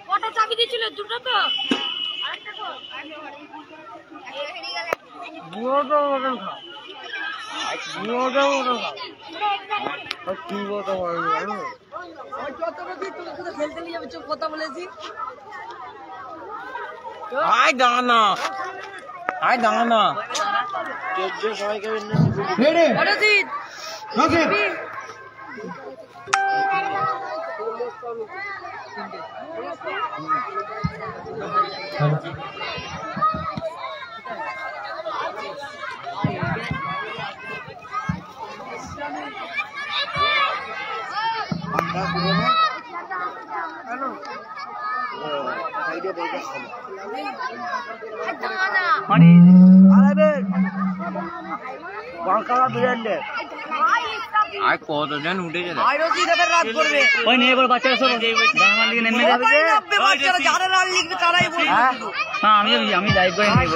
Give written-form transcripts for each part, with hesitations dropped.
কটা চাবি দিয়েছিল? দুটো তো। কথা বলেছি দাঁড়ানো কতজন উঠেছে ওই নিয়ে এবার বাচ্চারা সব বাংলা লিগে নেমে যাবে। হ্যাঁ আমি লাইভ করে নিয়ে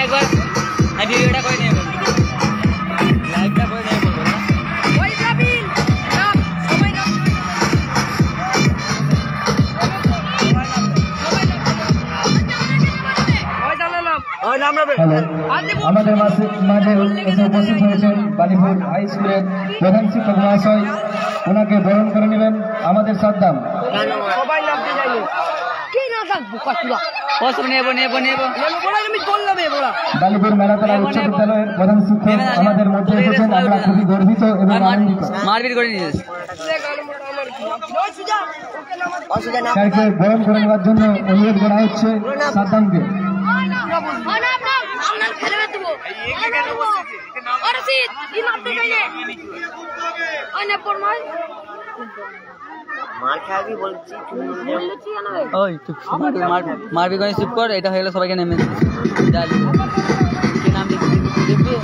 একবার ভিডিওটা করে নিয়ে লাইভটা করে নিয়ে বলবো না আমাদের মাঝে এসে উপস্থিত হয়েছেন বালিপুর হাই স্কুলের প্রধান শিক্ষক মহাশয়, ওনাকে বরণ করে নেবেন আমাদের সাদ্দাম। বালিপুর মেলাতলা উচ্চ বিদ্যালয়ের প্রধান শিক্ষক আমাদের মধ্যে এসেছেন, আমরা খুবই গর্বিত এবং আনন্দিত। মারপিট করে নিয়েছে স্যারকে বরণ করে নেওয়ার জন্য অনুরোধ করা হচ্ছে সাদ্দামকে। মারবি করে চুপ কর, এটা হয়ে গেলে সবাইকে নেমে নাম দেখবি।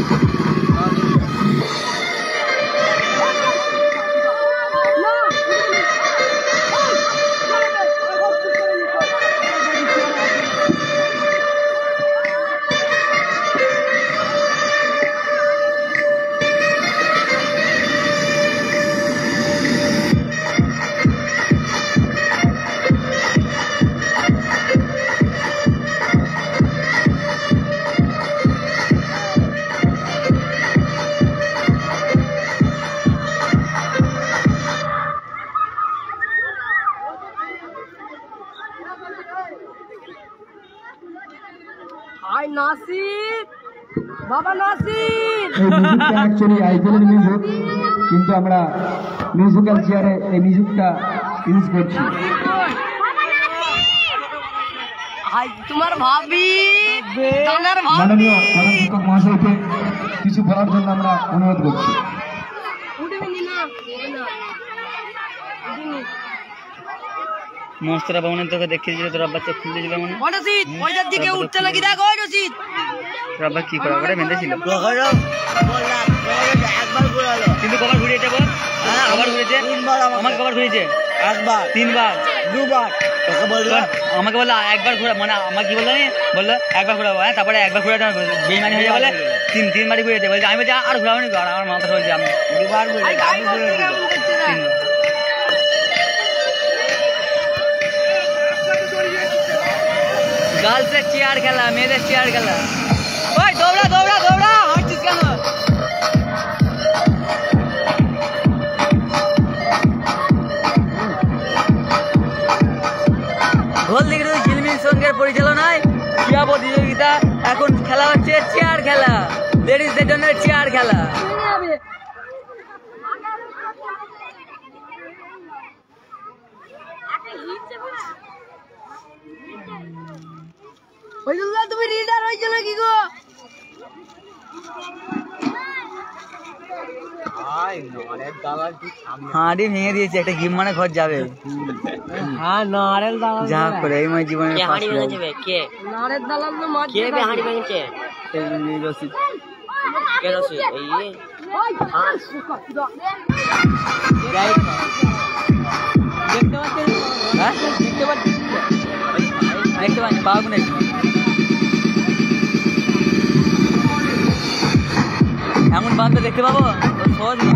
কিন্তু আমরা মিউজিক্যাল চেয়ারে এই মিউজিকটা ইউজ করছি। তোমার ভাবি মাননীয় প্রধান শিক্ষক মহাশয়কে কিছু বলার জন্য আমরা অনুরোধ করছি। মস্তরা ভবনের তোকে দেখিয়ে দিল, তোর আব্বা চোখ খুলতে ছিল মনে দিকে উঠতে লাগি দেখো তোর আব্বা কি করা করে বেঁধেছিল কিন্তু কবার ঘুরিয়েছে বল? কবার ঘুরেছে? আমাকে কবার ঘুরিয়েছে? একবার, তিনবার, দুবার। আমাকে বললো একবার ঘোরা, মানে আমার কি বললো বললো একবার ঘোরাবো, হ্যাঁ তারপরে একবার ঘুরে বেইমানি হয়ে বলে তিনবারই ঘুরেছে। বলছে আমি বলছি আর ঘুরাবো না, আমার মাথা বলছে আমি দুবার গার্লসের চেয়ার খেলা, মেয়েদের চেয়ার খেলা। ওই দৌড়া দৌড়া দৌড়া, হাঁটছিস কেন? গোলদিঘি ঝিলমিল সঙ্গের পরিচালনায় ক্রীড়া প্রতিযোগিতা এখন খেলা হচ্ছে চেয়ার খেলা, লেডিসদের জন্য চেয়ার খেলা। তুমি রিডার হয়েছো নাকি গো? হাঁড়ি ভেঙে দিয়েছে, একটা গিম মানে ঘর যাবে। হ্যাঁ নারেল দালাল যা করে এই মানে জীবনে হাঁড়ি ভেঙে যাবে কে? নারেল দালাল না মাছ কে হাঁড়ি ভেঙেছে? রশিদ কে রশিদ? এই দেখতে পাচ্ছি পাওয়া কোন এমন বান্ধব দেখতে পাবো সহজ না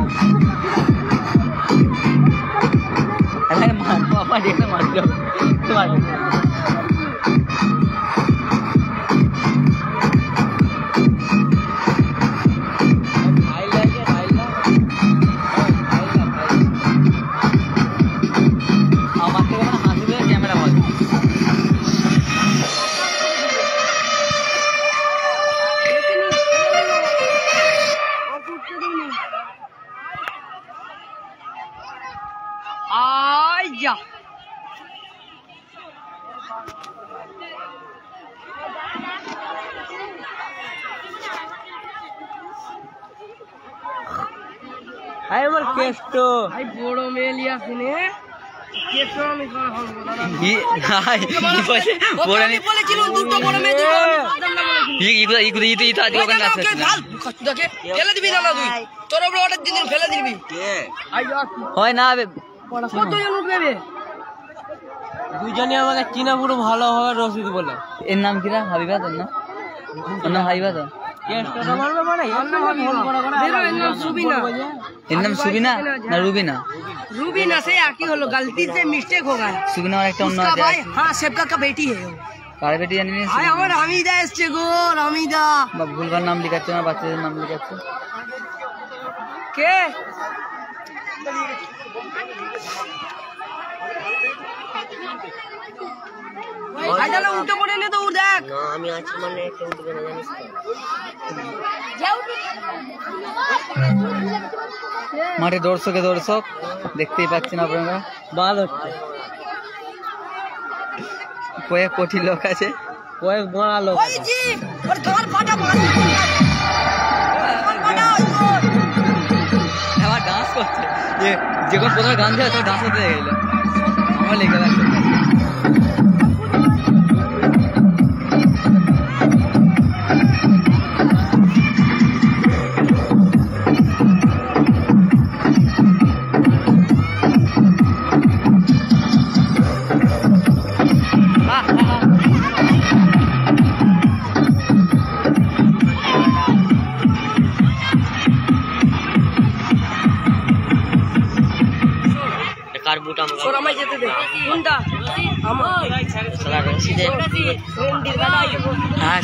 মারবো দেখে মারলো আমার থেকে মানে হাসি দিয়ে ক্যামেরা বল আইয়া আই আমার কেষ্ট ভাই বড় মেলিয়া শুনে কেষ্ট আমি করা হবো দাদা আমি বলেছিলাম দুটো বড় মেয়ে দুটো ফেলে দিবি না তুই তোর উপরে অর্ডার দিন ফেলে দিবি হয় না কতজন উঠবে রে দুইজনে আমাকে চিনা পুরো ভালো হবে রশিদ বলে এর নাম কিরা হাবিবা তোর নাম ওর নাম হাবিবা তো এর নাম সুবিনা না রুবিনা रूबीना से आकी हो लो गलती से मिस्टेक हो गया सुबिना और একটা অন্য उसका আছে भाई हाँ सेबका का बेटी है वो কার বেটি জানি না हाय हमार हमीदा एसचे गो हमीदा বা ভুলভাল নাম লিখাচ্ছে না বাচ্চাদের নাম লিখাচ্ছে के भाई चलो उल्टे पड़े ने तो उड़ देख ना আমি আছি মানে একটা উঠবে না জানিস তো মাঠে দর্শক দেখতেই পাচ্ছেন আপনারা বাল হচ্ছে কয়েক কোটি লোক আছে কয়েক বড় লোক ওই জি ওর গাল ফাটা মার ফাটা আবার ডান্স করছে যে কোন প্রথমে গান ছিল তো ডান্স করতে গেল আমার লেগে গেছে সোরামাই যেতে দে কোনটা আমার হ্যাঁ